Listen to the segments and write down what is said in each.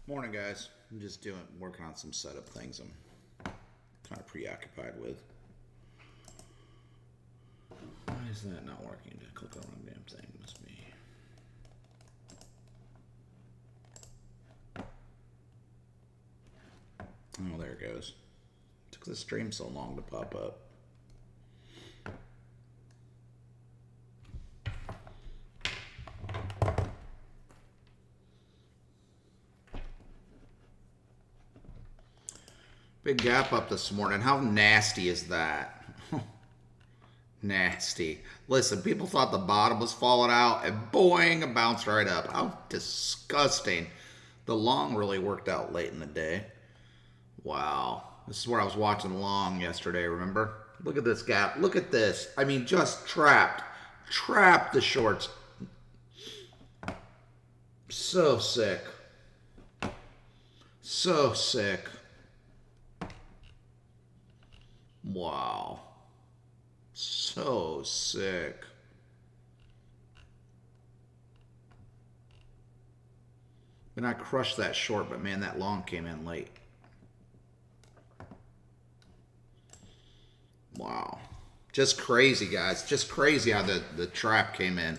Morning, guys. I'm just working on some setup things I'm kind of preoccupied with. Why is that not working? Did I click on the wrong damn thing? Must be. Oh, there it goes. It took the stream so long to pop up. Big gap up this morning. How nasty is that? Nasty. Listen, people thought the bottom was falling out, and boing, it bounced right up. How disgusting. The long really worked out late in the day. Wow. This is where I was watching the long yesterday, remember? Look at this gap. Look at this. I mean, just trapped. Trapped the shorts. So sick. So sick. Wow. So sick. And I crushed that short, but man, that long came in late. Wow. Just crazy, guys. Just crazy how the trap came in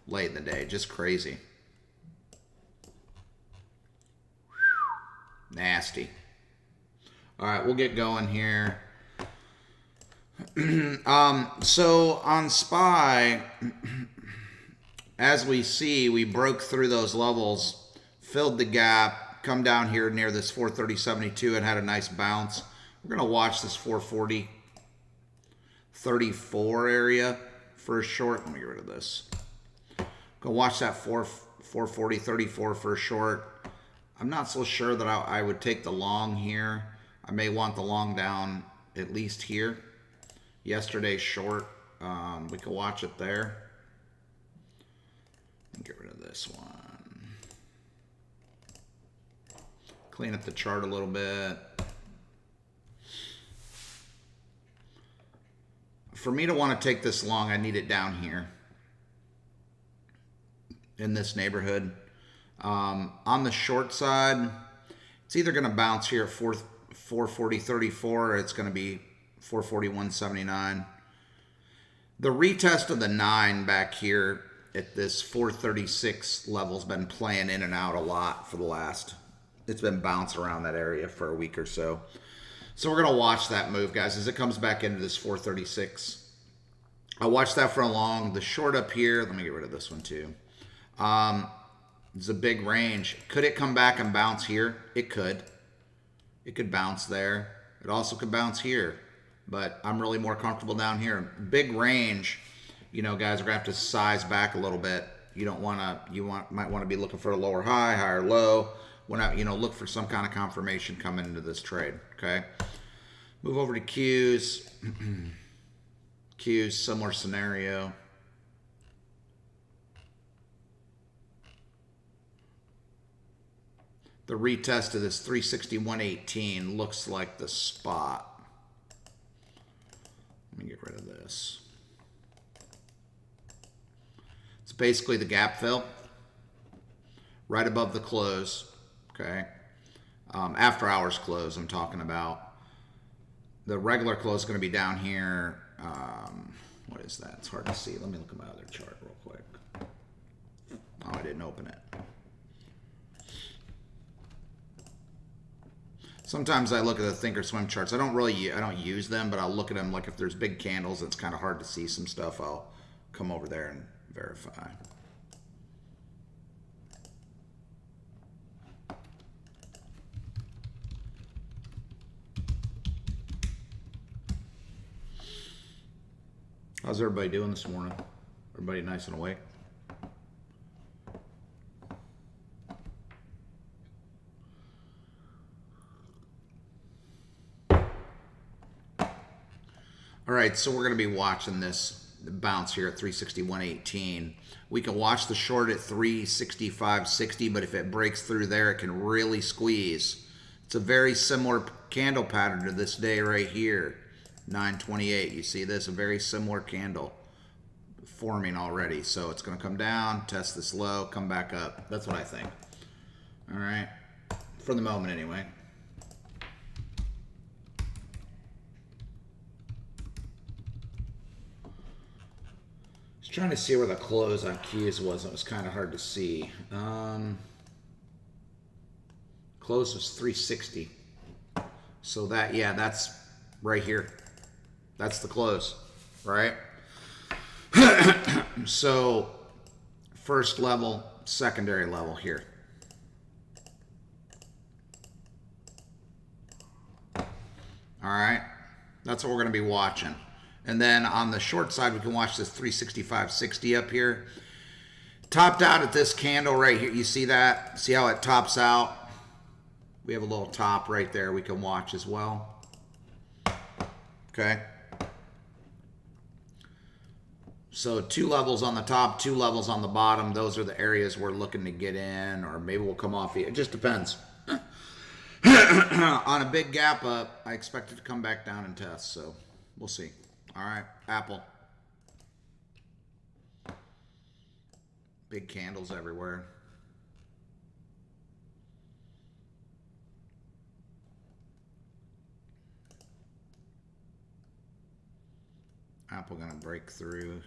late in the day. Just crazy. Nasty. All right, we'll get going here. So on SPY, as we see, we broke through those levels, filled the gap, come down here near this 430.72 and had a nice bounce. We're going to watch this 440.34 area for a short. Let me get rid of this. Go watch that 440.34 for a short. I'm not so sure that I would take the long here. I may want the long down at least here. Yesterday's short, we can watch it there. Get rid of this one. Clean up the chart a little bit. For me to want to take this long, I need it down here in this neighborhood. On the short side, it's either going to bounce here at 440.34 or it's going to be 441.79. The retest of the 9 back here at this 436 level's been playing in and out a lot for the last, it's been bouncing around that area for a week or so. So we're going to watch that move, guys, as it comes back into this 436. I watched that for a long. The short up here, let me get rid of this one too. It's a big range. Could it come back and bounce here? It could. It could bounce there. It also could bounce here. But I'm really more comfortable down here. Big range, you know, guys are gonna have to size back a little bit. You don't wanna, might want to be looking for a lower high, higher low. When I, look for some kind of confirmation coming into this trade. Okay. Move over to Qs. Qs, similar scenario. The retest of this 361.18 looks like the spot. Let me get rid of this. It's basically the gap fill right above the close. Okay. After hours close, I'm talking about. The regular close is going to be down here. What is that? It's hard to see. Let me look at my other chart real quick. Oh, I didn't open it. Sometimes I look at the Thinkorswim charts. I don't use them, but I'll look at them like if there's big candles, it's kind of hard to see some stuff. I'll come over there and verify. How's everybody doing this morning? Everybody nice and awake? All right, so we're going to be watching this bounce here at 361.18. We can watch the short at 365.60, but if it breaks through there, it can really squeeze. It's a very similar candle pattern to this day right here, 928. You see this? A very similar candle forming already. So it's going to come down, test this low, come back up. That's what I think. All right. for the moment anyway. Just trying to see where the close on keys was. It was kind of hard to see. Close was 360. So that, yeah, that's right here. That's the close, right? So first level, secondary level here. All right, that's what we're going to be watching. And then on the short side, we can watch this 365.60 up here. Topped out at this candle right here. You see that? See how it tops out? We have a little top right there we can watch as well. Okay. So 2 levels on the top, 2 levels on the bottom. Those are the areas we're looking to get in, or maybe we'll come off here. It just depends. On a big gap up, I expect it to come back down and test, so we'll see. All right, Apple. Big candles everywhere. Apple gonna break through.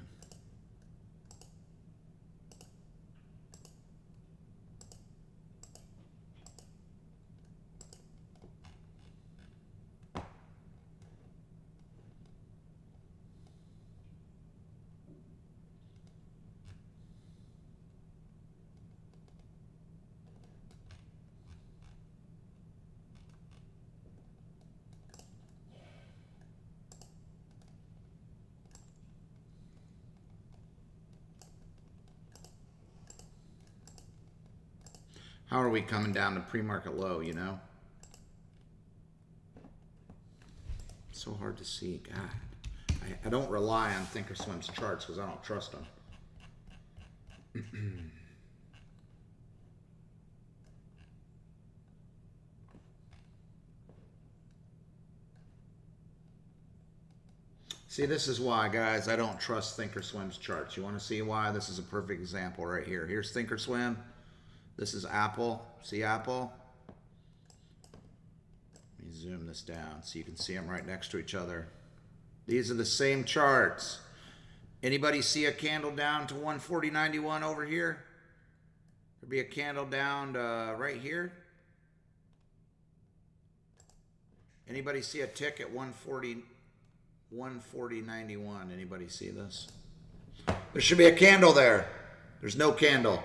How are we coming down to pre-market low, you know? So hard to see. God, I don't rely on Thinkorswim's charts because I don't trust them. See, this is why, guys, I don't trust Thinkorswim's charts. You want to see why? This is a perfect example right here. Here's Thinkorswim. This is Apple. See Apple? Let me zoom this down so you can see them right next to each other. These are the same charts. Anybody see a candle down to 140.91 over here? There'd be a candle down to right here. Anybody see a tick at 140.91? Anybody see this? There should be a candle there. There's no candle.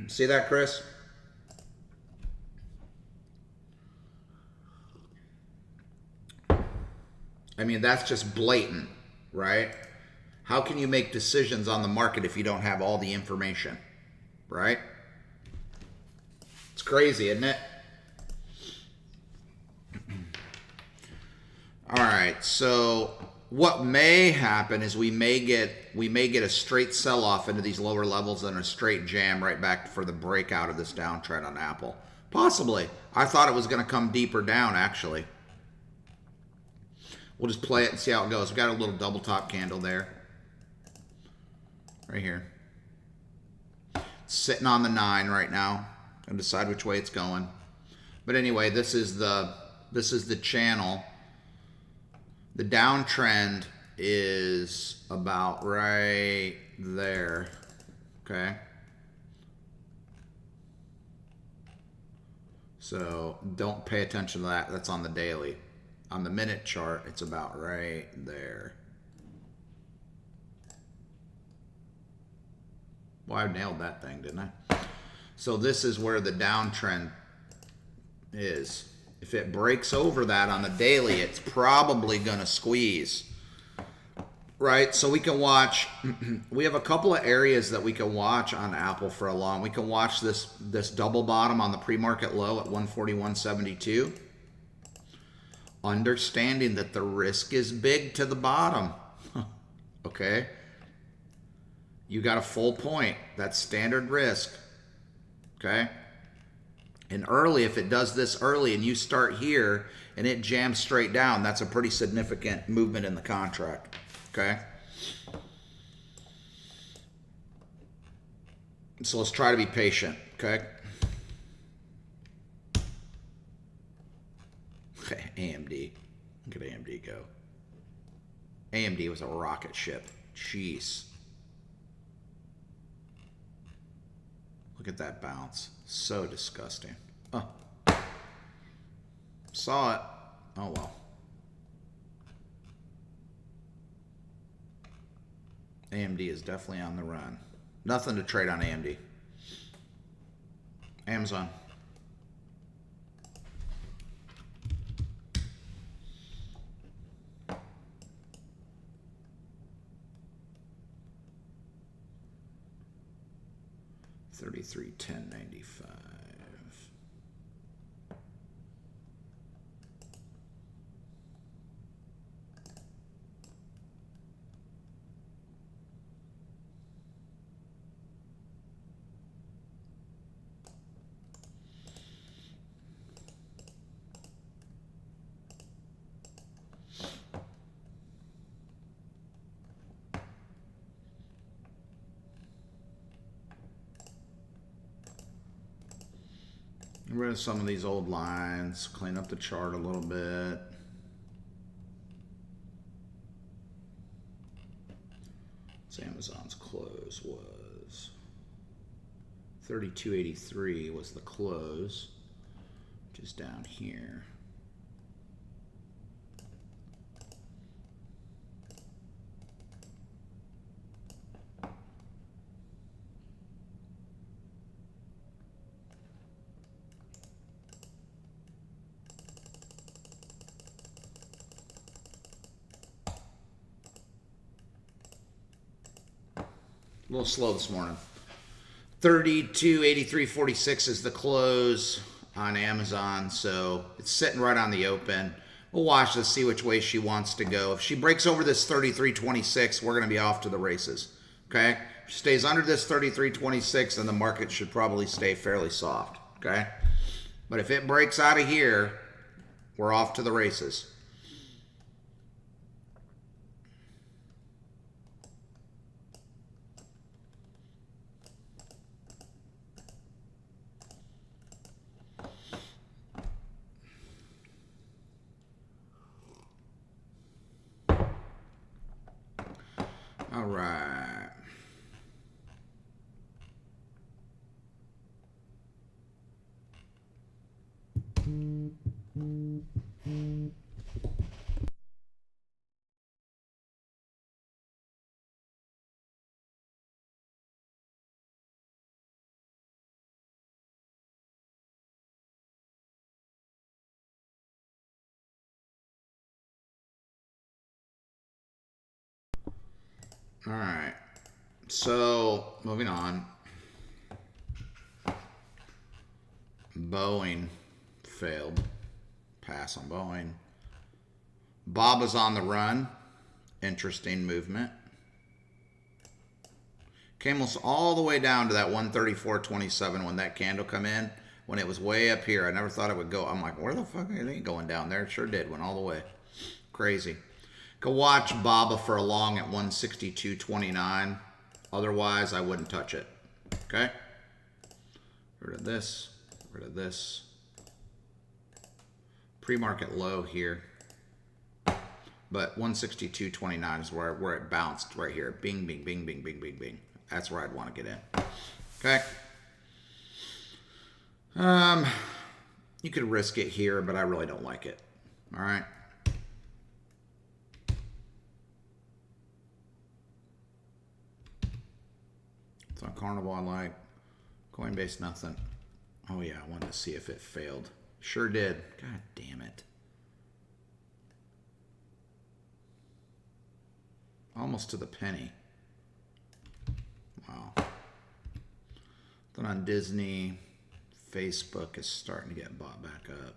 See that, Chris? I mean, that's just blatant, right? How can you make decisions on the market if you don't have all the information, right? It's crazy, isn't it? All right, so what may happen is we may get a straight sell-off into these lower levels and a straight jam right back for the breakout of this downtrend on Apple. Possibly. I thought it was going to come deeper down, actually. We'll just play it and see how it goes. We've got a little double top candle there. Right here. It's sitting on the 9 right now. Gonna decide which way it's going. But anyway, this is the channel. The downtrend is about right there. Okay. So don't pay attention to that. That's on the daily. On the minute chart, it's about right there. Well, I nailed that thing, didn't I? So this is where the downtrend is. If it breaks over that on the daily, it's probably going to squeeze. Right? So we can watch, we have a couple of areas that we can watch on Apple for a long. We can watch this double bottom on the pre-market low at 141.72. Understanding that the risk is big to the bottom. Okay? You got a full point. That's standard risk. Okay? And early, if it does this early and you start here and it jams straight down, that's a pretty significant movement in the contract. Okay? So let's try to be patient. Okay? AMD. Look at AMD go. AMD was a rocket ship. Jeez. Look at that bounce. So disgusting. Oh. Saw it. Oh well. AMD is definitely on the run. Nothing to trade on AMD. Amazon. $33.10.95. Get rid of some of these old lines, clean up the chart a little bit. So Amazon's close was 32.83 was the close, which is down here. A little slow this morning. 32.83.46 is the close on Amazon, so it's sitting right on the open. We'll watch this, see which way she wants to go. If she breaks over this 33.26, we're going to be off to the races. Okay? If she stays under this 33.26, then the market should probably stay fairly soft. Okay? But if it breaks out of here, we're off to the races. All right. All right. So, moving on. Boeing failed. Pass on Boeing. Bob is on the run. Interesting movement. Came all the way down to that 134.27 when that candle come in. When it was way up here. I never thought it would go. I'm like, where the fuck are they going down there? It sure did. Went all the way. Crazy. Go watch BABA for a long at 162.29. Otherwise, I wouldn't touch it. Okay? Rid of this. Rid of this. Pre-market low here. But 162.29 is where it bounced right here. Bing, bing, bing, bing, bing, bing, bing. That's where I'd want to get in. Okay? You could risk it here, but I really don't like it. All right? So Carnival I like. Coinbase nothing. Oh yeah, I wanted to see if it failed. Sure did. God damn it. Almost to the penny. Wow. Then on Disney, Facebook is starting to get bought back up.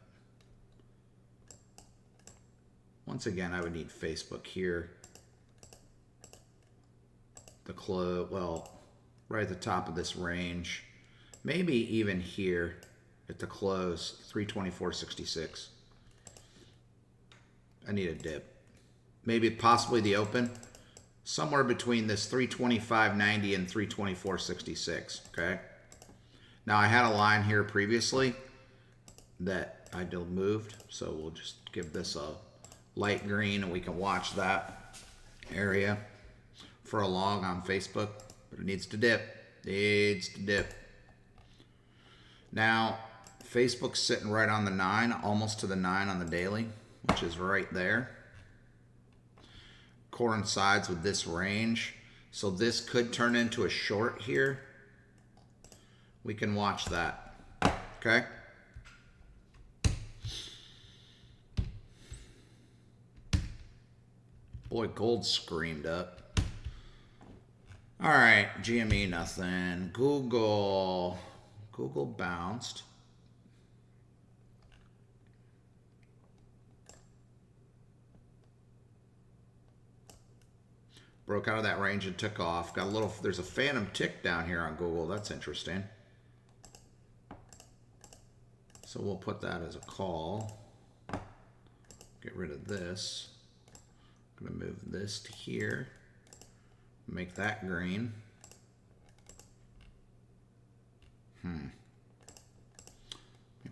Once again, I would need Facebook here. The close, well, right at the top of this range. Maybe even here at the close, 324.66. I need a dip. Maybe possibly the open. Somewhere between this 325.90 and 324.66, okay? Now, I had a line here previously that ideal moved, so we'll just give this a light green and we can watch that area for a long on Facebook, but it needs to dip. Now, Facebook's sitting right on the 9, almost to the 9 on the daily, which is right there. Coincides with this range. So this could turn into a short here. We can watch that. Okay? Boy, gold screamed up. All right, GME, nothing. Google bounced. Broke out of that range and took off. Got a little, there's a phantom tick down here on Google. That's interesting. So we'll put that as a call. Get rid of this. I'm gonna move this to here. Make that green. Let me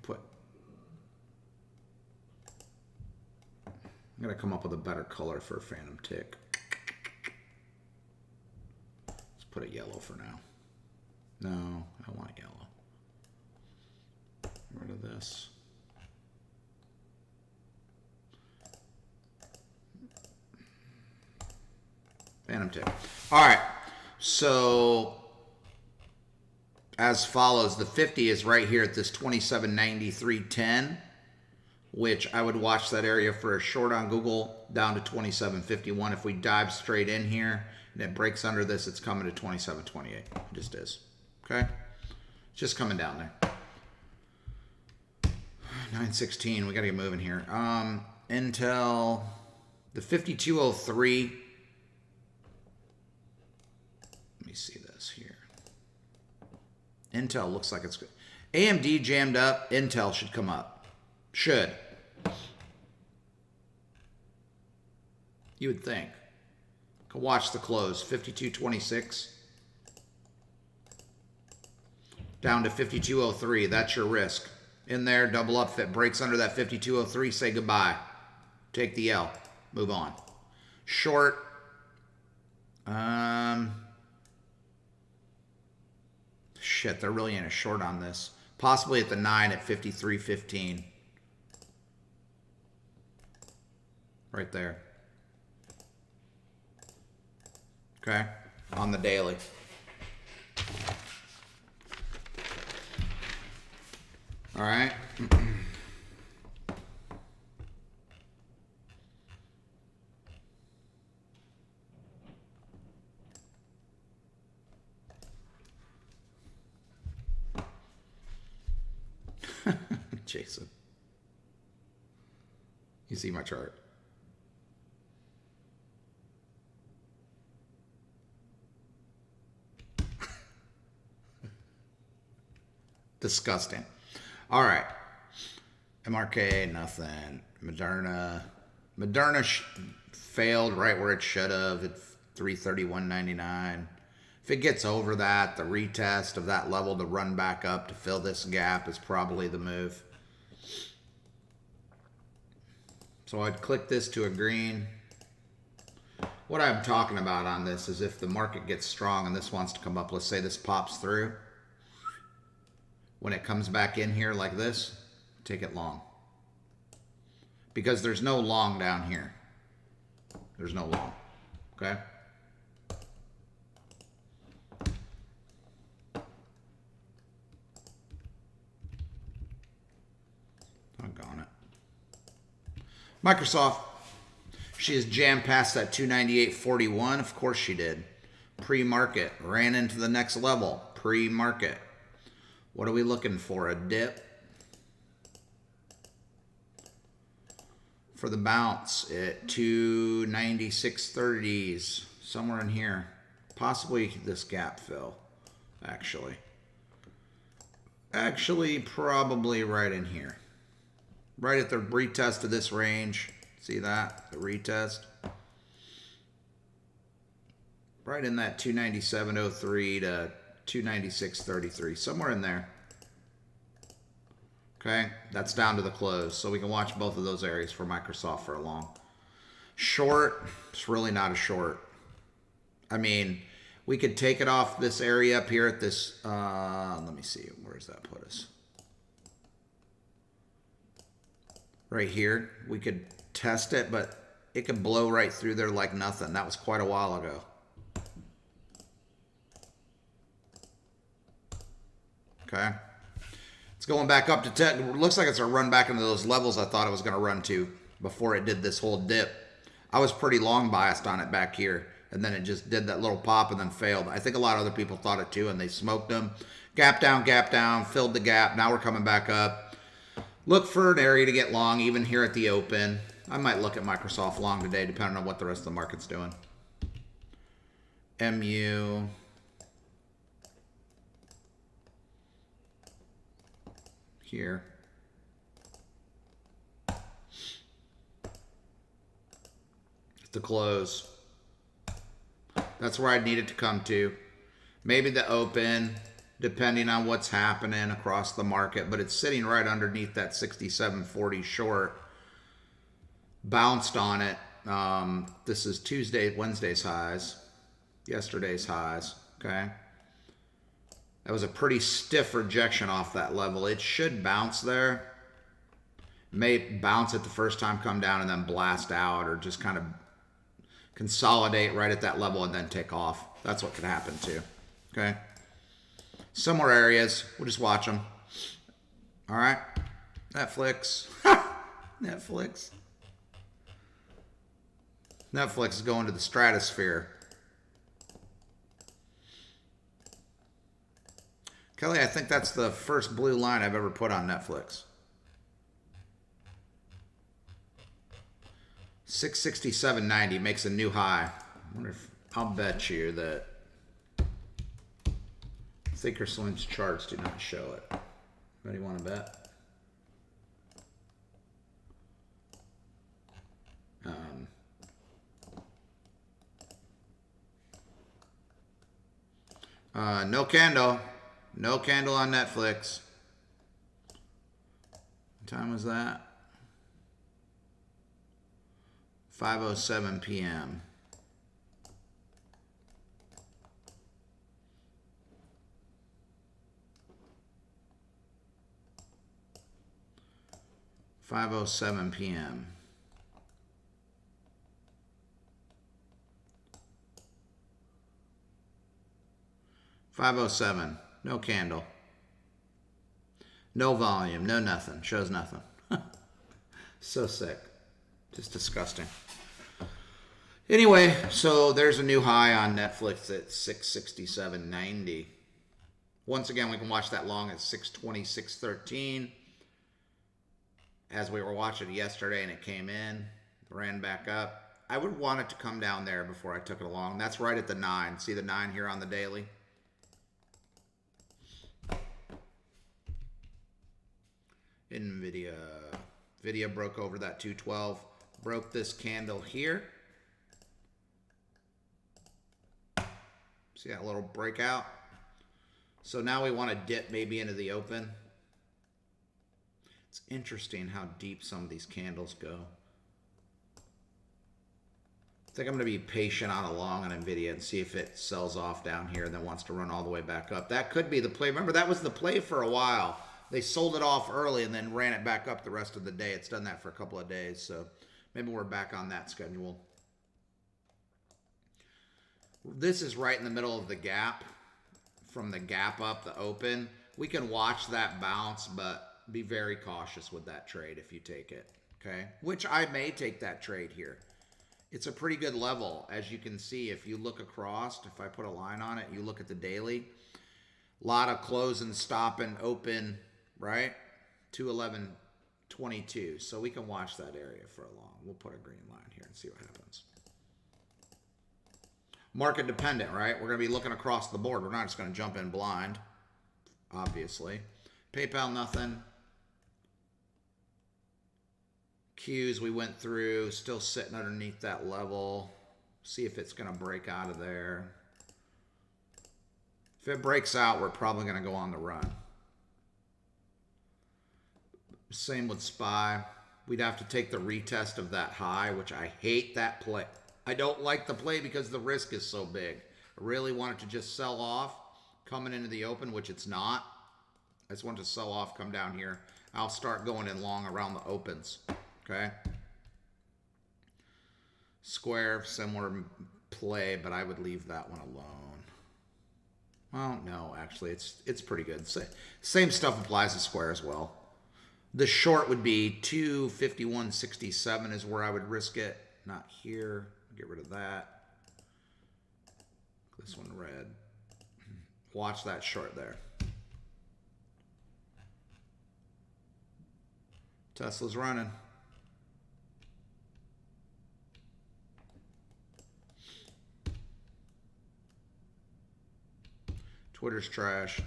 put, I'm gonna come up with a better color for a phantom tick. Let's put it yellow for now. No, I don't want yellow. Get rid of this. Phantom tick. All right, so as follows, the 50 is right here at this 27.93.10, which I would watch that area for a short on Google down to 27.51. If we dive straight in here and it breaks under this, it's coming to 27.28. It just is. Okay? It's just coming down there. 916, we got to get moving here. Intel, the 5203. Let me see this here. Intel looks like it's good. AMD jammed up. Intel should come up. Should. You would think. Go watch the close. 52.26. Down to 52.03. That's your risk. In there, double up. If it breaks under that 52.03, say goodbye. Take the L. Move on. Short. Shit, they're really in a short on this. Possibly at the 9 at 53.15. Right there. Okay, on the daily. All right. Jason, you see my chart? Disgusting. All right. MRK, nothing. Moderna failed right where it should have at 331.99. If it gets over that, the retest of that level to run back up to fill this gap is probably the move. So I'd click this to a green. What I'm talking about on this is if the market gets strong and this wants to come up, let's say this pops through. When it comes back in here like this, take it long. Because there's no long down here. There's no long. Okay? Doggone it. Microsoft. She has jammed past that 298.41. Of course she did. Pre-market. Ran into the next level. Pre-market. What are we looking for? A dip? For the bounce at 296.30s. Somewhere in here. Possibly this gap fill. Actually. Actually, probably right in here. Right at the retest of this range. See that? The retest. Right in that 297.03 to 296.33. Somewhere in there. Okay, that's down to the close. So we can watch both of those areas for Microsoft for a long. Short, it's really not a short. I mean, we could take it off this area up here at this, let me see, where does that put us? Right here. We could test it, but it could blow right through there like nothing. That was quite a while ago. Okay. It's going back up to 10. It looks like it's a run back into those levels I thought it was going to run to before it did this whole dip. I was pretty long biased on it back here, and then it just did that little pop and then failed. I think a lot of other people thought it too, and they smoked them. Gap down, filled the gap. Now we're coming back up. Look for an area to get long, even here at the open. I might look at Microsoft long today, depending on what the rest of the market's doing. MU. Here. The close. That's where I'd need it to come to. Maybe the open, depending on what's happening across the market, but it's sitting right underneath that 67.40 short. Bounced on it. This is Wednesday's highs, yesterday's highs. Okay. That was a pretty stiff rejection off that level. It should bounce there. May bounce it the first time, come down, and then blast out, or just kind of consolidate right at that level and then take off. That's what could happen too. Okay. Similar areas. We'll just watch them. All right. Netflix. Netflix. Netflix is going to the stratosphere. Kelly, I think that's the first blue line I've ever put on Netflix. 667.90 makes a new high. I wonder if I'll bet you that Thinkorswim's charts do not show it. Anybody want to bet? No candle. No candle on Netflix. What time was that? 5:07 p.m. $5:07 p.m. $5:07. No candle. No volume. No nothing. Shows nothing. So sick. Just disgusting. Anyway, so there's a new high on Netflix at 667.90. Once again, we can watch that long at 626.13. As we were watching it yesterday and it came in, ran back up. I would want it to come down there before I took it along. That's right at the 9. See the 9 here on the daily? NVIDIA. NVIDIA broke over that 212. Broke this candle here. See that little breakout? So now we want to dip maybe into the open. It's interesting how deep some of these candles go. I think I'm going to be patient on a long on NVIDIA and see if it sells off down here and then wants to run all the way back up. That could be the play. Remember, that was the play for a while. They sold it off early and then ran it back up the rest of the day. It's done that for a couple of days, so maybe we're back on that schedule. This is right in the middle of the gap. From the gap up, the open. We can watch that bounce, but be very cautious with that trade if you take it, okay? Which I may take that trade here. It's a pretty good level. As you can see, if you look across, if I put a line on it, you look at the daily, a lot of close and stop and open, right? 211.22. So we can watch that area for a long. We'll put a green line here and see what happens. Market dependent, right? We're going to be looking across the board. We're not just going to jump in blind, obviously. PayPal, nothing. Qs we went through, still sitting underneath that level. See if it's going to break out of there. If it breaks out, we're probably going to go on the run. Same with SPY. We'd have to take the retest of that high, which I hate that play. I don't like the play because the risk is so big. I really want it to just sell off coming into the open, which it's not. I just want it to sell off, come down here. I'll start going in long around the opens. Okay. Square, similar play, but I would leave that one alone. Well, no, actually, it's pretty good. Same stuff applies to square as well. The short would be 251.67 is where I would risk it. Not here. Get rid of that. This one red. Watch that short there. Tesla's running. Twitter's trash.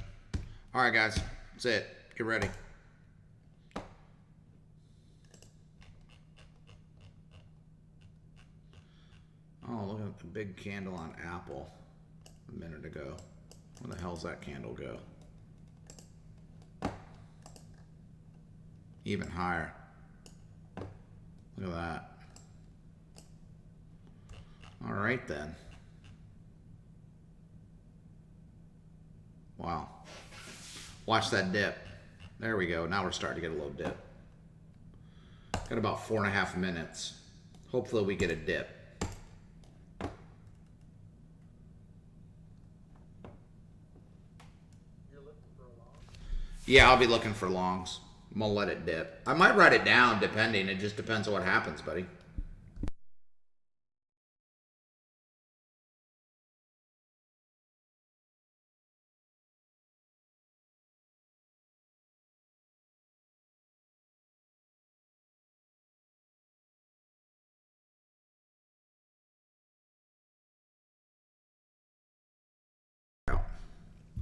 All right, guys. That's it. Get ready. Oh, look at the big candle on Apple a minute ago. Where the hell's that candle go? Even higher. Look at that. All right, then. Wow. Watch that dip. There we go. Now we're starting to get a little dip. Got about 4.5 minutes. Hopefully we get a dip. Yeah, I'll be looking for longs. I'm gonna let it dip. I might write it down depending. It just depends on what happens, buddy.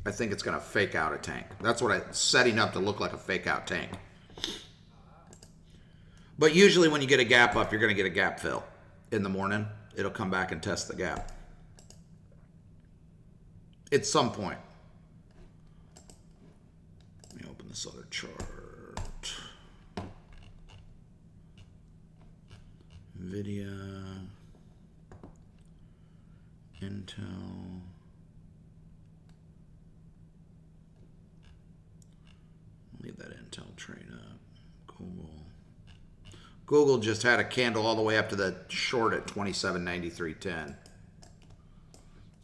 I think it's going to fake out a tank. That's what it's setting up to look like, a fake out tank. But usually when you get a gap up, you're going to get a gap fill. In the morning, it'll come back and test the gap. At some point. Let me open this other chart. Nvidia. Intel. Leave that Intel trade up. Google just had a candle all the way up to the short at 27.93.10.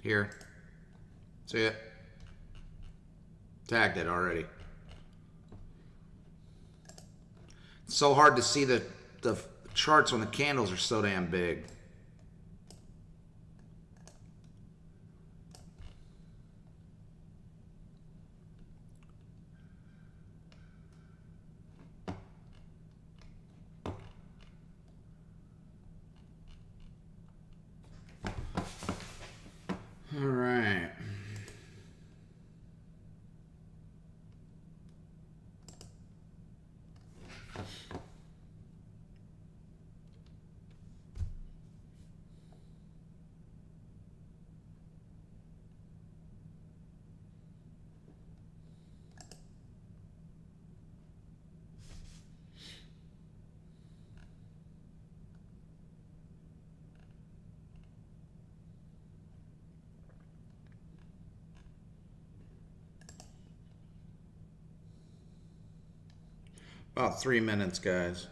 Here. See it? Tagged it already. It's so hard to see the charts when the candles are so damn big. All right. About 3 minutes, guys.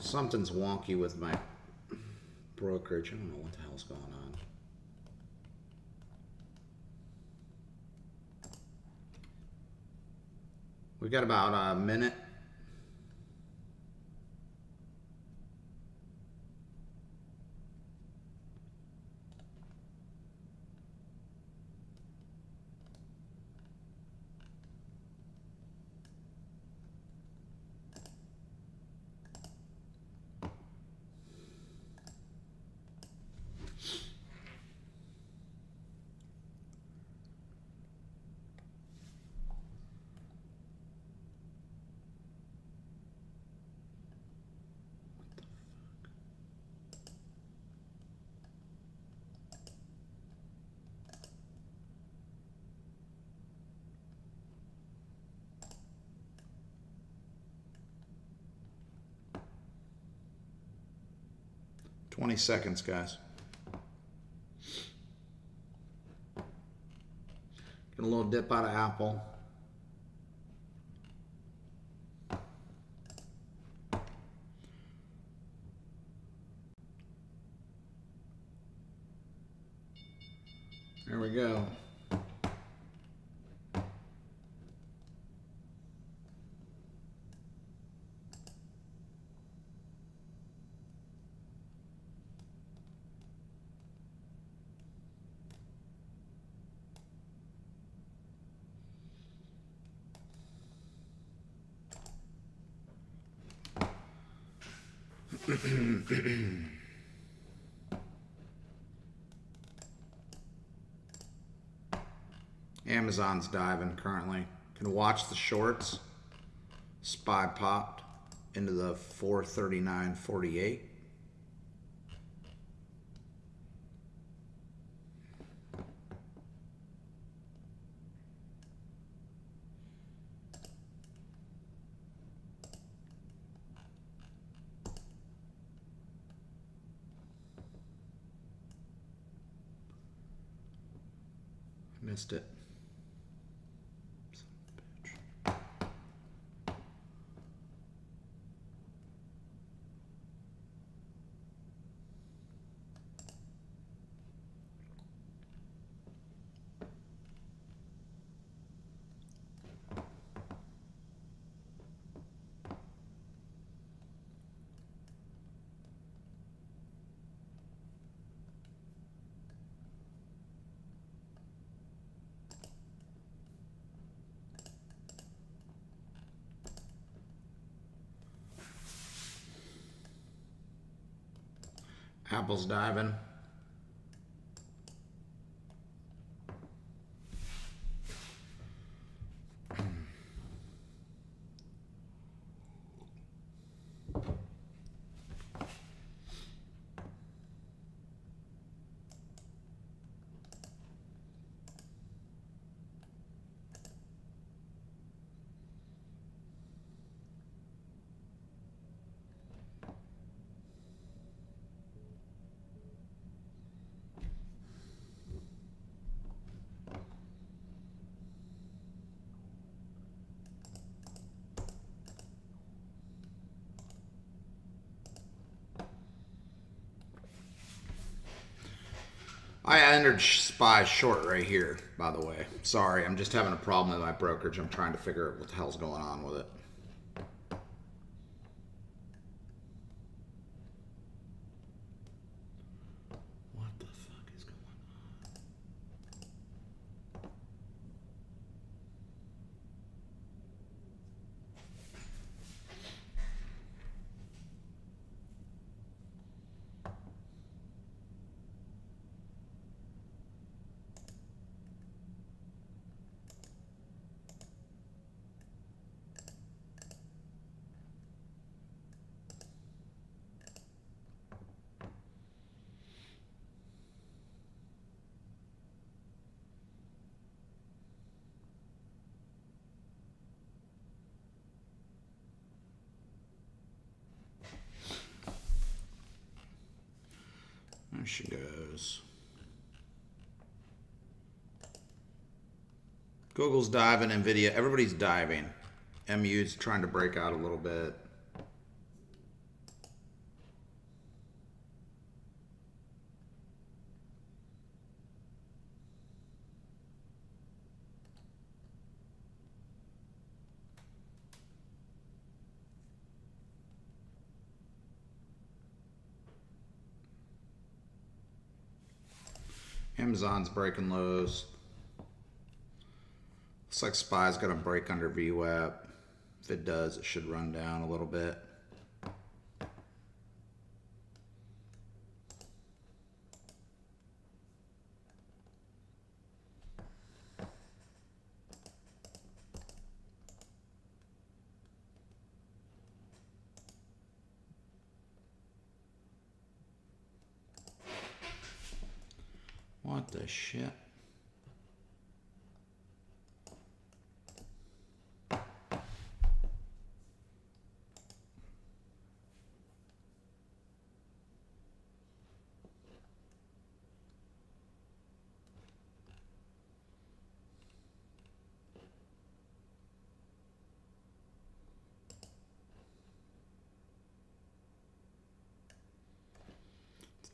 Something's wonky with my brokerage. I don't know what the hell's going on. We got about a minute. 20 seconds, guys. Get a little dip out of Apple. There we go. Amazon's diving currently. Can watch the shorts. SPY popped into the 439.48. Missed it. Apple's diving. I entered SPY short right here, by the way. Sorry, I'm just having a problem with my brokerage. I'm trying to figure out what the hell's going on with it. What the fuck is going on? There she goes. Google's diving, Nvidia, everybody's diving. MU's trying to break out a little bit. Amazon's breaking lows. Looks like SPY's going to break under VWAP. If it does, it should run down a little bit. What the shit?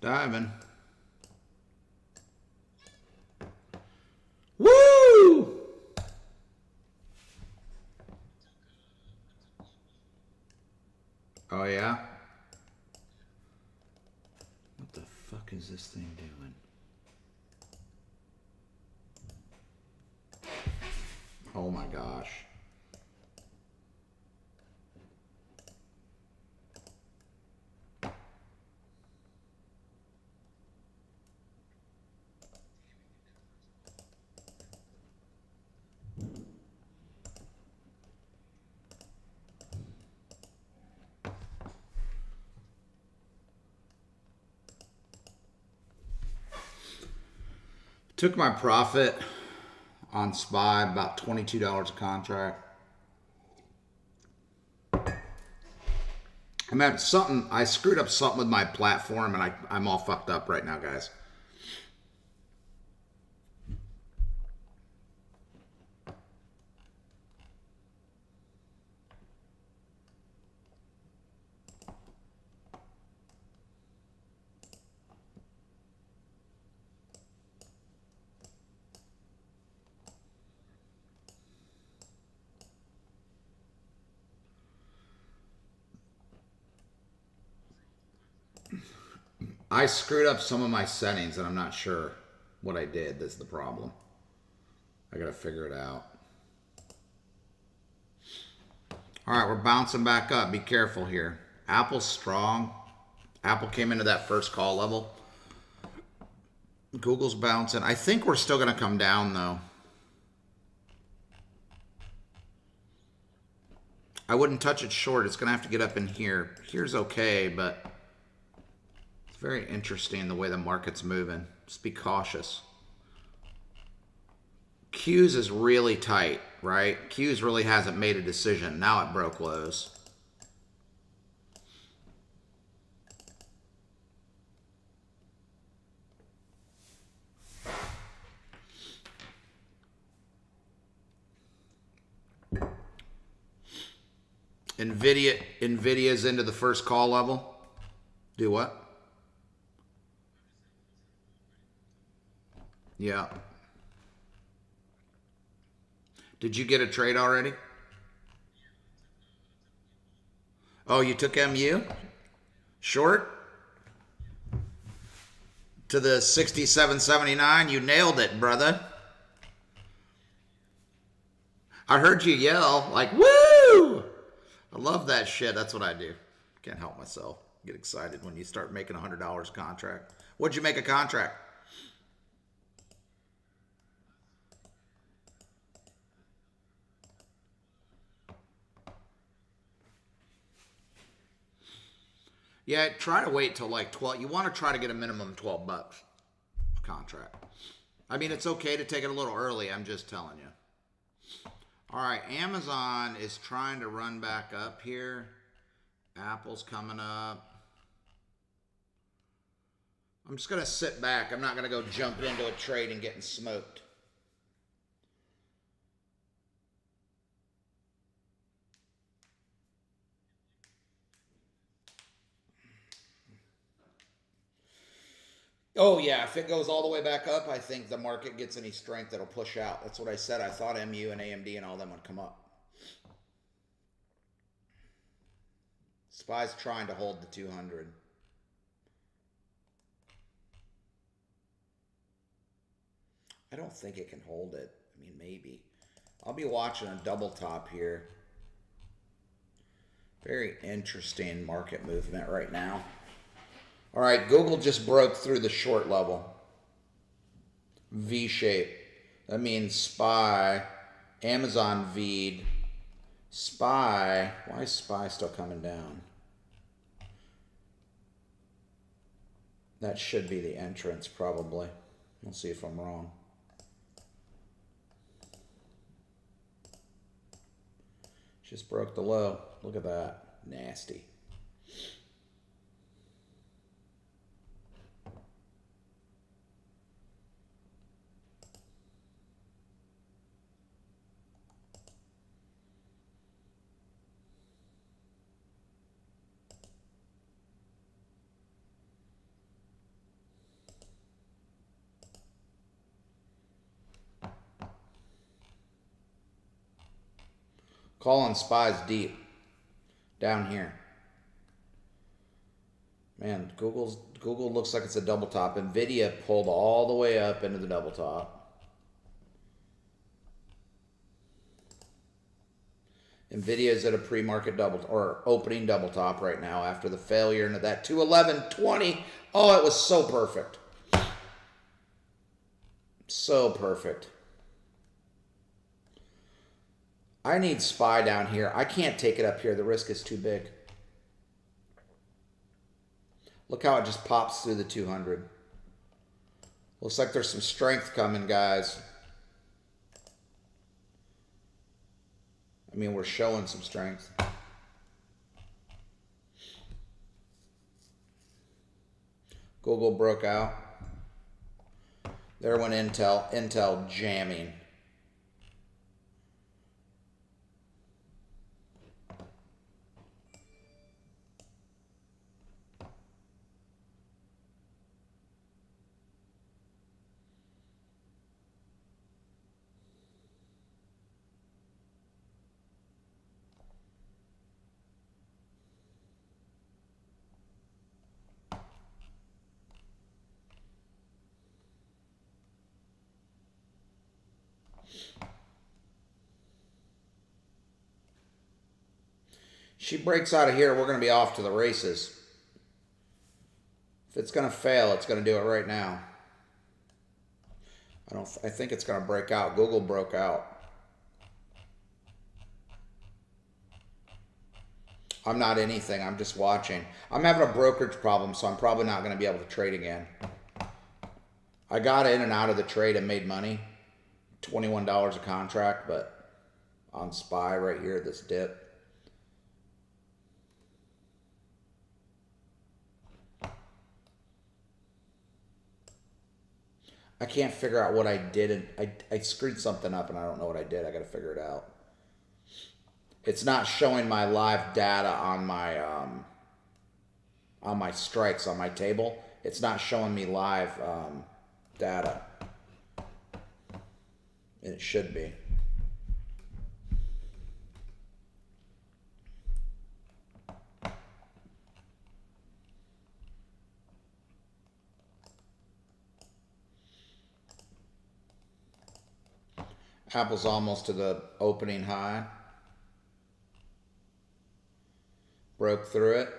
Diving. Woo! Oh, yeah? What the fuck is this thing doing? Oh my gosh. Took my profit on SPY, about $22 a contract. I mean, I screwed up something with my platform, and I'm all fucked up right now, guys. I screwed up some of my settings, and I'm not sure what I did. That's the problem. I gotta figure it out. All right, we're bouncing back up. Be careful here. Apple's strong. Apple came into that first call level. Google's bouncing. I think we're still gonna come down though. I wouldn't touch it short. It's gonna have to get up in here. Here's okay, but it's very interesting the way the market's moving. Just be cautious. Q's is really tight, right? Q's really hasn't made a decision. Now it broke lows. Nvidia's into the first call level. Do what? Yeah. Did you get a trade already? Oh, you took MU? Short? To the 67.79? You nailed it, brother. I heard you yell like, woo! I love that shit. That's what I do. Can't help myself. Get excited when you start making $100 contract. What'd you make a contract? Yeah, try to wait till like 12. You want to try to get a minimum 12 bucks contract. I mean, it's okay to take it a little early. I'm just telling you. All right, Amazon is trying to run back up here. Apple's coming up. I'm just going to sit back. I'm not going to go jump into a trade and getting smoked. Oh, yeah. If it goes all the way back up, I think the market gets any strength, it'll push out. That's what I said. I thought MU and AMD and all them would come up. SPY's trying to hold the 200. I don't think it can hold it. I mean, maybe. I'll be watching a double top here. Very interesting market movement right now. All right, Google just broke through the short level. V shape. That means SPY. Amazon V'd. SPY. Why is SPY still coming down? That should be the entrance, probably. We'll see if I'm wrong. Just broke the low. Look at that. Nasty. Calling spies deep down here. Man, Google looks like it's a double top. Nvidia pulled all the way up into the double top. Nvidia is at a pre-market double or opening double top right now after the failure into that 211.20. Oh, it was so perfect. So perfect. I need SPY down here. I can't take it up here. The risk is too big. Look how it just pops through the 200. Looks like there's some strength coming, guys. I mean, we're showing some strength. Google broke out. There went Intel. Intel jamming. She breaks out of here, we're going to be off to the races. If it's going to fail, it's going to do it right now. I think it's going to break out. Google broke out. I'm not anything. I'm just watching. I'm having a brokerage problem, so I'm probably not going to be able to trade again. I got in and out of the trade and made money. $21 a contract, but on SPY right here, this dip. I can't figure out what I did, and I screwed something up, and I don't know what I did. I got to figure it out. It's not showing my live data on my strikes on my table. It's not showing me live data. And it should be. Apple's almost to the opening high. Broke through it.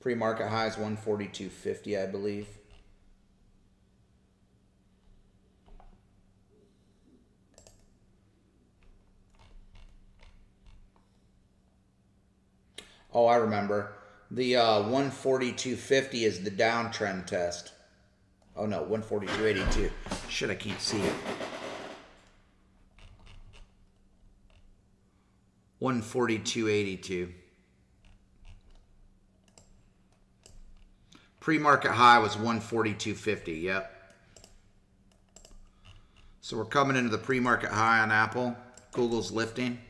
Pre-market high is 142.50, I believe. Oh, I remember. The 142.50 is the downtrend test. Oh no, 142.82. Shit, I can't see it. 142.82. Pre-market high was 142.50. Yep. So we're coming into the pre-market high on Apple. Google's lifting.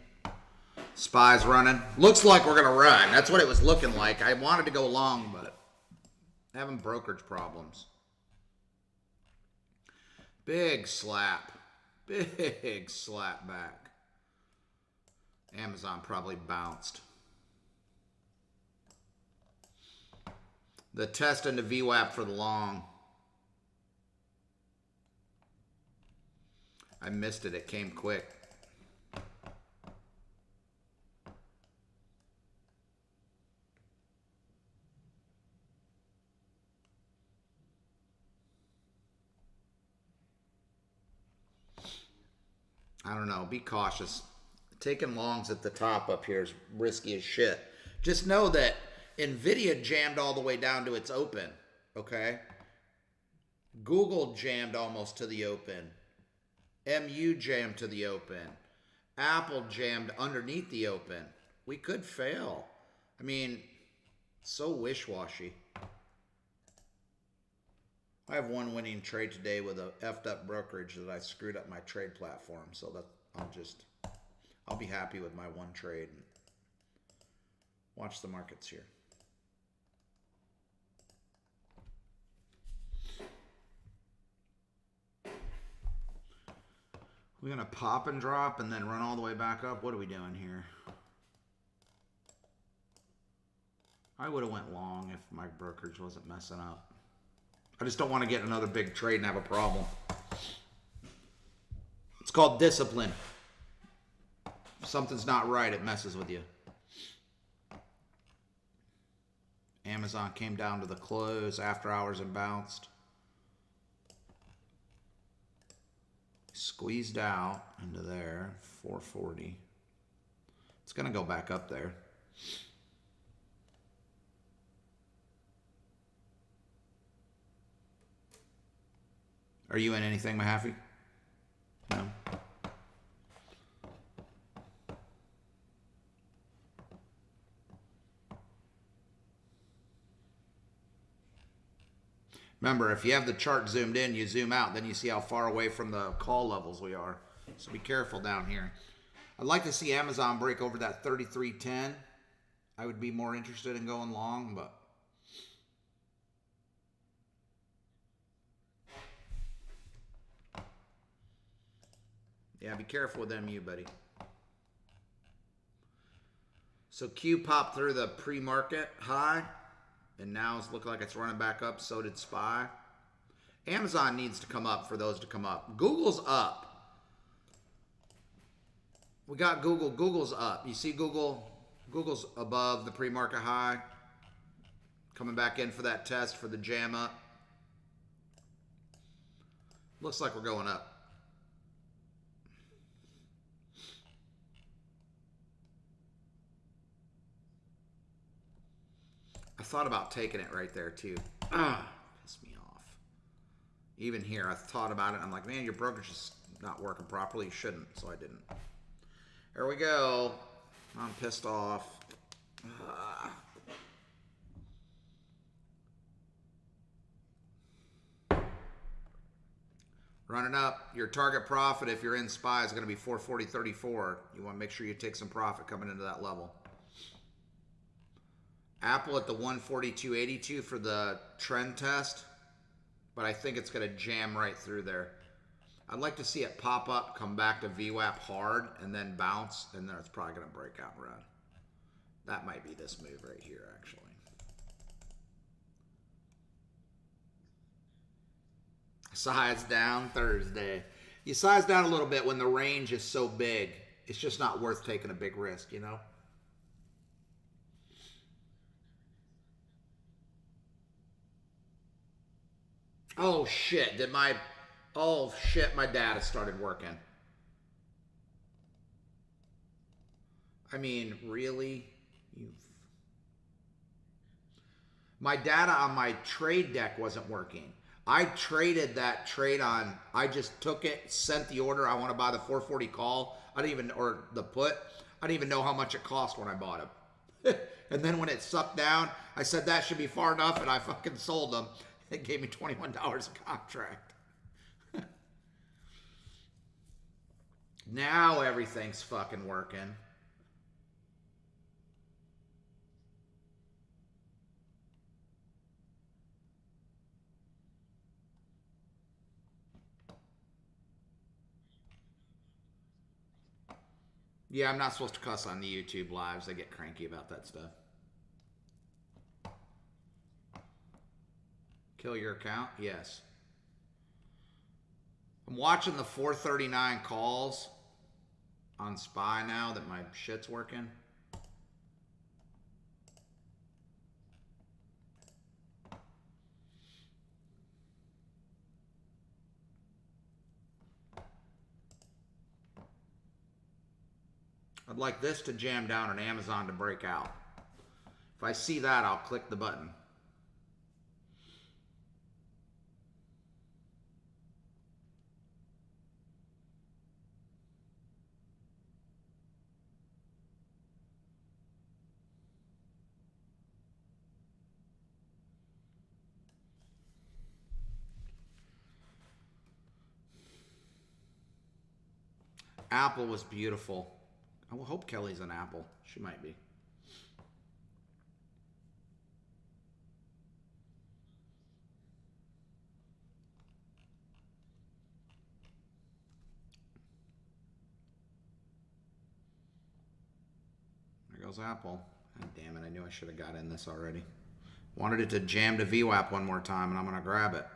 SPY's running. Looks like we're going to run. That's what it was looking like. I wanted to go long, but having brokerage problems. Big slap. Big slap back. Amazon probably bounced. The test into VWAP for the long. I missed it. It came quick. I don't know. Be cautious. Taking longs at the top up here is risky as shit. Just know that Nvidia jammed all the way down to its open. Okay? Google jammed almost to the open. MU jammed to the open. Apple jammed underneath the open. We could fail. I mean, so wish-washy. I have one winning trade today with a effed up brokerage that I screwed up my trade platform. So that I'll be happy with my one trade. Watch the markets here. We're going to pop and drop and then run all the way back up. What are we doing here? I would have went long if my brokerage wasn't messing up. I just don't want to get another big trade and have a problem. It's called discipline. If something's not right, it messes with you. Amazon came down to the close after hours and bounced. Squeezed out into there, 440. It's going to go back up there. Are you in anything, Mahaffey? No. Remember, if you have the chart zoomed in, you zoom out, then you see how far away from the call levels we are. So be careful down here. I'd like to see Amazon break over that 33.10. I would be more interested in going long, but yeah, be careful with MU, buddy. So Q popped through the pre-market high, and now it's looking like it's running back up. So did SPY. Amazon needs to come up for those to come up. Google's up. We got Google. Google's up. You see Google? Google's above the pre-market high. Coming back in for that test for the jam up. Looks like we're going up. I thought about taking it right there too. Pissed me off. Even here, I thought about it. I'm like, man, your brokerage is not working properly. You shouldn't, so I didn't. There we go. I'm pissed off. Running up. Your target profit, if you're in SPY, is going to be 440.34. You want to make sure you take some profit coming into that level. Apple at the 142.82 for the trend test, but I think it's going to jam right through there. I'd like to see it pop up, come back to VWAP hard, and then bounce, and then it's probably going to break out and run. That might be this move right here, actually. Size down Thursday. You size down a little bit when the range is so big. It's just not worth taking a big risk, you know? Oh shit, my data started working. I mean, really? My data on my trade deck wasn't working. I traded that trade on, I just took it, sent the order, I want to buy the 440 call. Or the put. I didn't even know how much it cost when I bought them. And then when it sucked down, I said that should be far enough, and I fucking sold them. It gave me $21 a contract. Now everything's fucking working. Yeah, I'm not supposed to cuss on the YouTube lives. They get cranky about that stuff. Kill your account? Yes. I'm watching the 439 calls on SPY now that my shit's working. I'd like this to jam down and Amazon to break out. If I see that, I'll click the button. Apple was beautiful. I hope Kelly's an Apple. She might be. goes Apple. God damn it, I knew I should have got in this already. Wanted it to jam to VWAP one more time, and I'm going to grab it.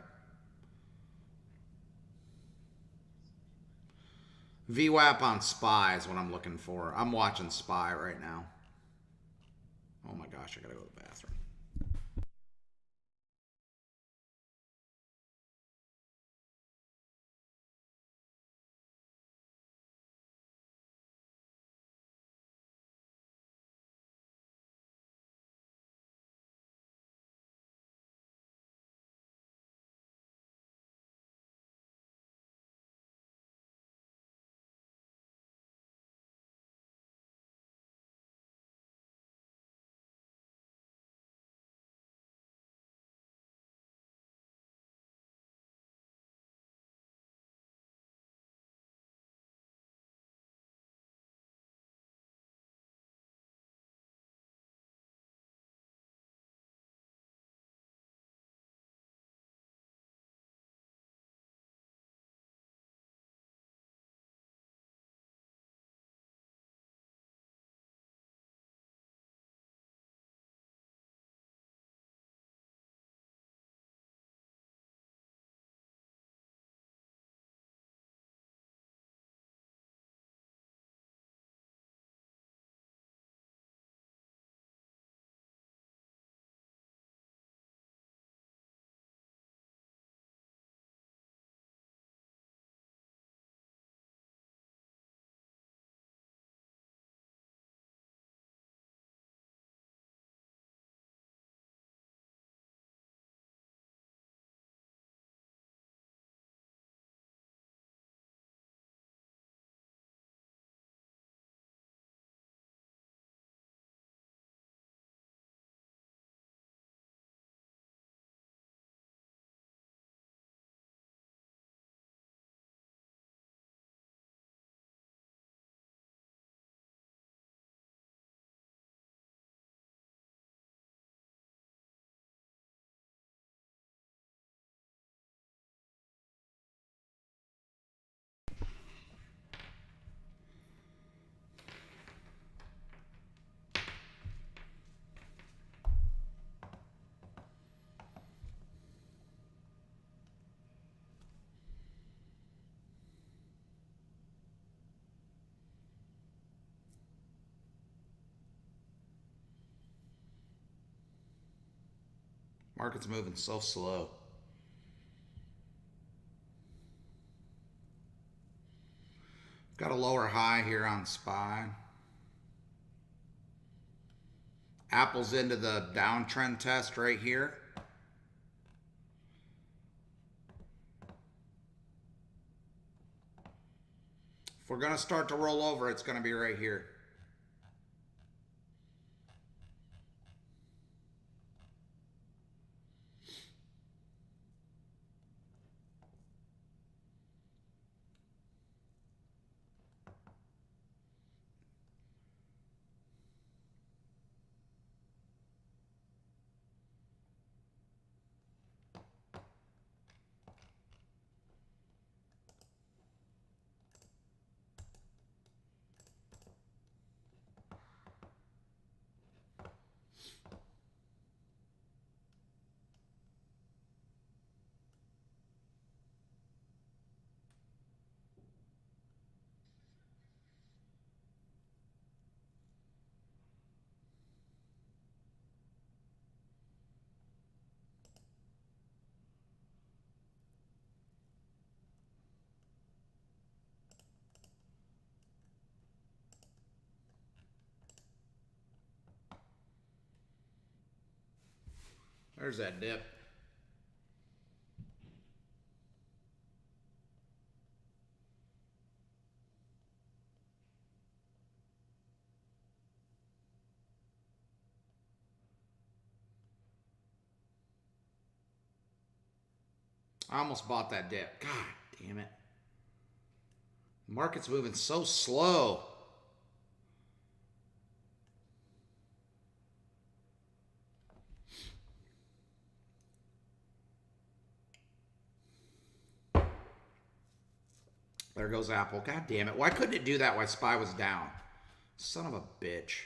VWAP on SPY is what I'm looking for. I'm watching SPY right now. Oh my gosh, I got to go to the bathroom. Market's moving so slow. Got a lower high here on SPY. Apple's into the downtrend test right here. If we're going to start to roll over, it's going to be right here. There's that dip. I almost bought that dip. God damn it. The market's moving so slow. There goes Apple. God damn it. Why couldn't it do that while SPY was down? Son of a bitch.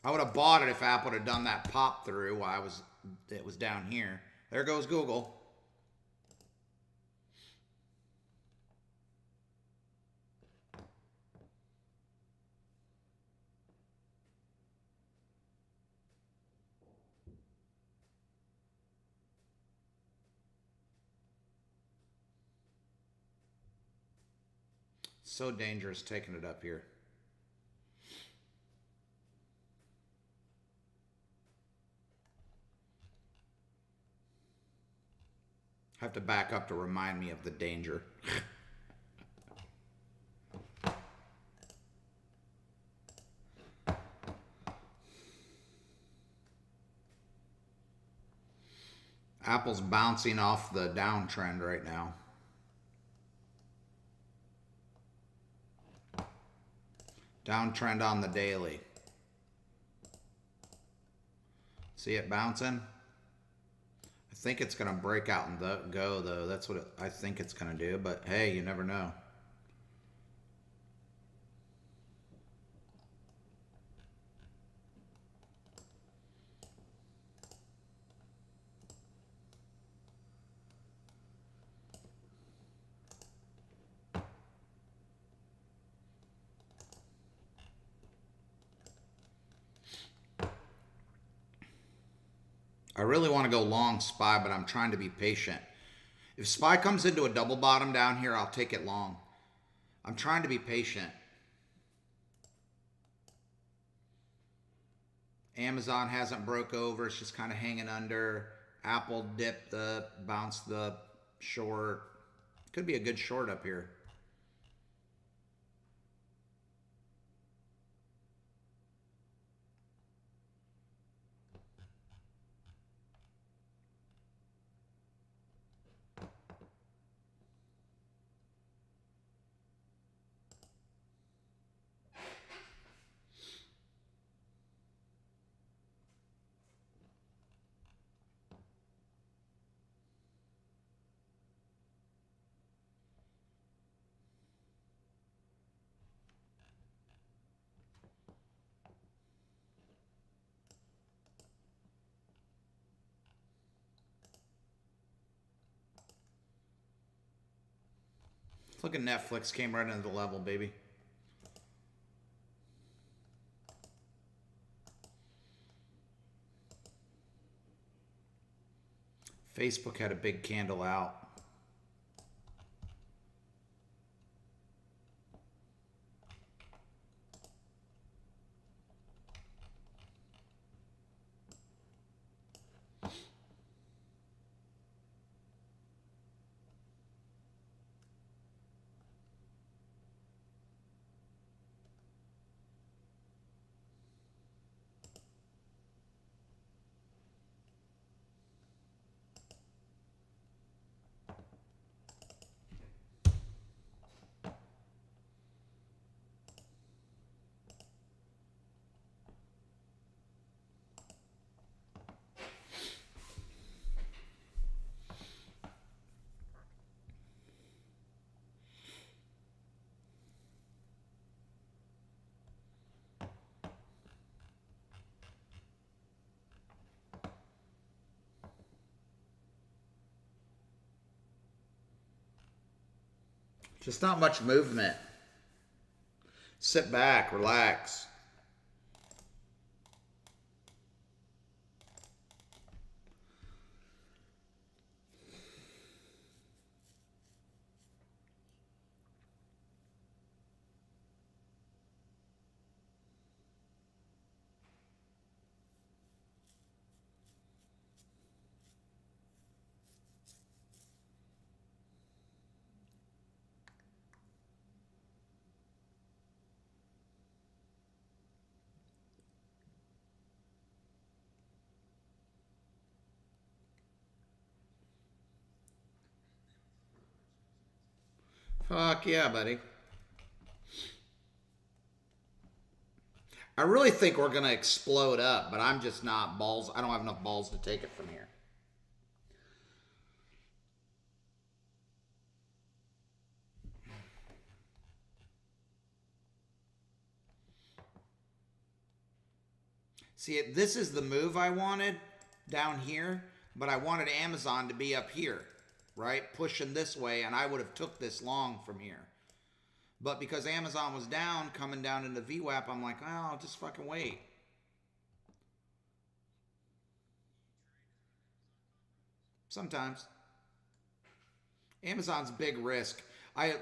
I would have bought it if Apple had done that pop through while it was down here. There goes Google. So dangerous taking it up here. Have to back up to remind me of the danger. Apple's bouncing off the downtrend right now. Downtrend on the daily. See it bouncing? I think it's going to break out and go, though. That's what I think it's going to do. But hey, you never know. I really want to go long SPY, but I'm trying to be patient. If SPY comes into a double bottom down here, I'll take it long. I'm trying to be patient. Amazon hasn't broke over. It's just kind of hanging under. Apple dipped bounced the short. Could be a good short up here. Look at Netflix, came right into the level, baby. Facebook had a big candle out. Just not much movement. Sit back, relax. Fuck yeah, buddy. I really think we're going to explode up, but I'm just not balls. I don't have enough balls to take it from here. See, this is the move I wanted down here, but I wanted Amazon to be up here, right? Pushing this way, and I would have took this long from here. But because Amazon was down, coming down into VWAP, I'm like, oh, I'll just fucking wait. Sometimes. Amazon's big risk. I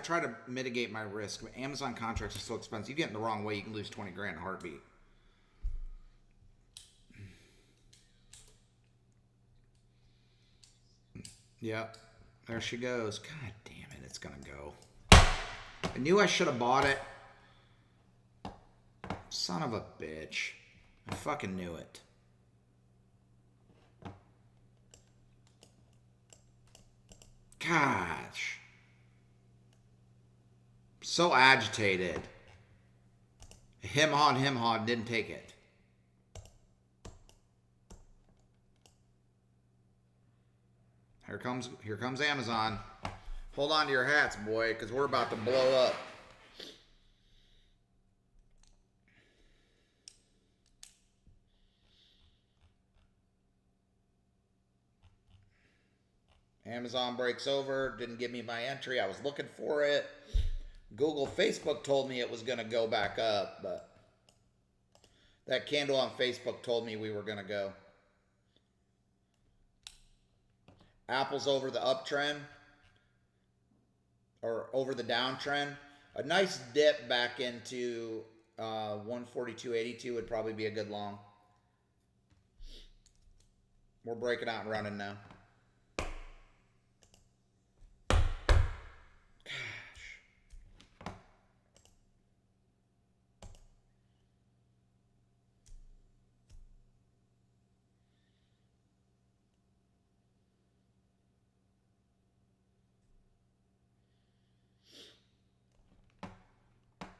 try to mitigate my risk, but Amazon contracts are so expensive. You get in the wrong way, you can lose 20 grand in a heartbeat. Yep. There she goes. God damn it, it's gonna go. I knew I should have bought it. Son of a bitch. I fucking knew it. Gosh. So agitated. Him hawed, didn't take it. Here comes Amazon. Hold on to your hats, boy, because we're about to blow up. Amazon breaks over, didn't give me my entry. I was looking for it. Google, Facebook told me it was going to go back up, but that candle on Facebook told me we were going to go. Apple's over the uptrend or over the downtrend. A nice dip back into 142.82 would probably be a good long. We're breaking out and running now.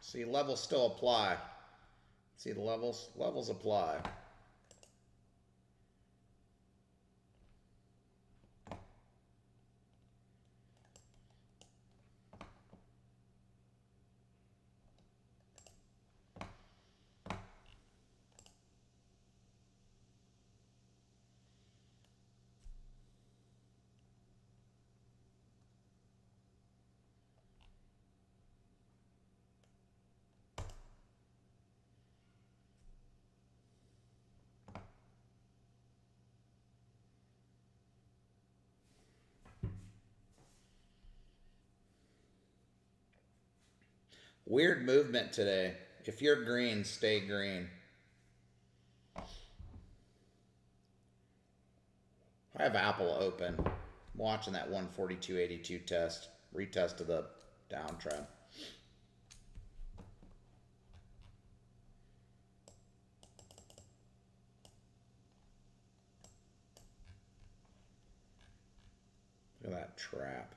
See, levels still apply. See the levels? Levels apply. Weird movement today. If you're green, stay green. I have Apple open. I'm watching that 142.82 test. Retest of the downtrend. Look at that trap.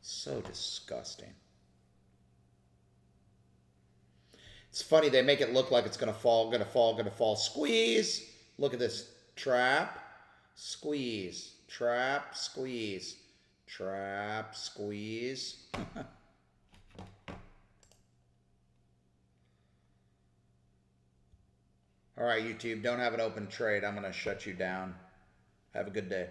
So disgusting. It's funny, they make it look like it's going to fall, going to fall, going to fall. Squeeze! Look at this. Trap, squeeze. Trap, squeeze. Trap, squeeze. All right, YouTube, don't have an open trade. I'm going to shut you down. Have a good day.